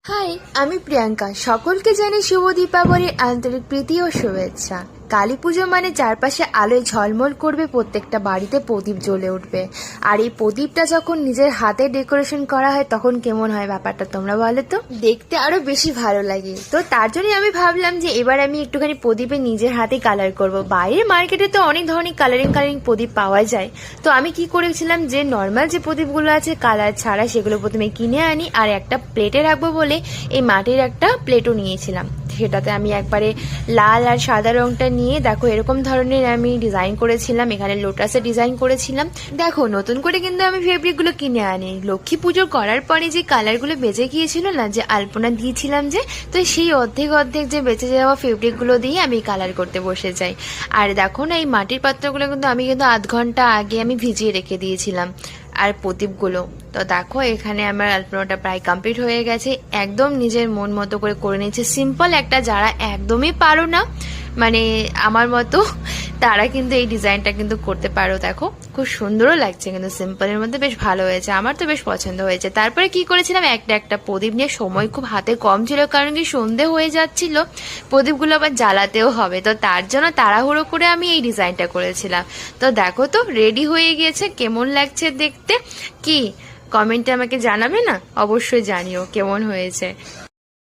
High, আমি প্রিয়াঙ্কা। সকলকে জানাই শুভ দীপাবলির আন্তরিক প্রীতি ও শুভেচ্ছা। কালী পুজো মানে চারপাশে আলোয় ঝলমল করবে, প্রত্যেকটা বাড়িতে প্রদীপ জ্বলে উঠবে। আর এই প্রদীপটা যখন নিজের হাতে ডেকোরেশন করা হয় তখন কেমন হয় ব্যাপারটা তোমরা বলো তো? দেখতে আরো বেশি ভালো লাগে। তো তার জন্যই আমি ভাবলাম যে এবার আমি একটুখানি প্রদীপে নিজের হাতে কালার করব। বাইরের মার্কেটে তো অনেক ধরনের কালারিং প্রদীপ পাওয়া যায়। তো আমি কি করেছিলাম যে নর্মাল যে প্রদীপগুলো আছে কালার ছাড়া সেগুলো প্রথমে কিনে আনি, আর একটা প্লেটে রাখবো বলে এই মাটির একটা প্লেটও নিয়েছিলাম। সেটাতে আমি একবারে লাল আর সাদা রংটা নিয়ে দেখো এরকম ধরনের আমি ডিজাইন করেছিলাম। এখানে লোটাসে ডিজাইন করেছিলাম। দেখো নতুন করে কিন্তু আমি ফেব্রিকগুলো কিনে আনি। লক্ষ্মী পুজো করার পরে যে কালারগুলো বেঁচে গিয়েছিল না, যে আলপনা দিয়েছিলাম যে, তো সেই অর্ধেক যে বেঁচে যাওয়া ফেব্রিকগুলো দিয়ে আমি কালার করতে বসে যাই। আর দেখো না, এই মাটির পাত্রগুলো কিন্তু আমি আধ ঘন্টা আগে আমি ভিজিয়ে রেখে দিয়েছিলাম। আর প্রদীপগুলো তো দেখো এখানে আমার আলপনাটা প্রায় কমপ্লিট হয়ে গেছে। একদম নিজের মন মতো করে নিয়েছে। সিম্পল একটা, যারা একদমই পারো না মানে আমার মতো, তারা কিন্তু এই ডিজাইনটা কিন্তু করতে পারো। দেখো খুব সুন্দরও লাগছে, কিন্তু সিম্পলের মধ্যে বেশ ভালো হয়েছে। আমার তো বেশ পছন্দ হয়েছে। তারপরে কি করেছিলাম, একটা প্রদীপ নিয়ে, সময় খুব হাতে কম ছিল কারণ কি সন্ধে হয়ে যাচ্ছিল, প্রদীপগুলো আবার জ্বালাতেও হবে, তো তার জন্য তাড়াহুড়ো করে আমি এই ডিজাইনটা করেছিলাম। তো দেখো তো রেডি হয়ে গিয়েছে। কেমন লাগছে দেখতে কি কমেন্টে আমাকে জানাবে না? অবশ্যই জানিও কেমন হয়েছে।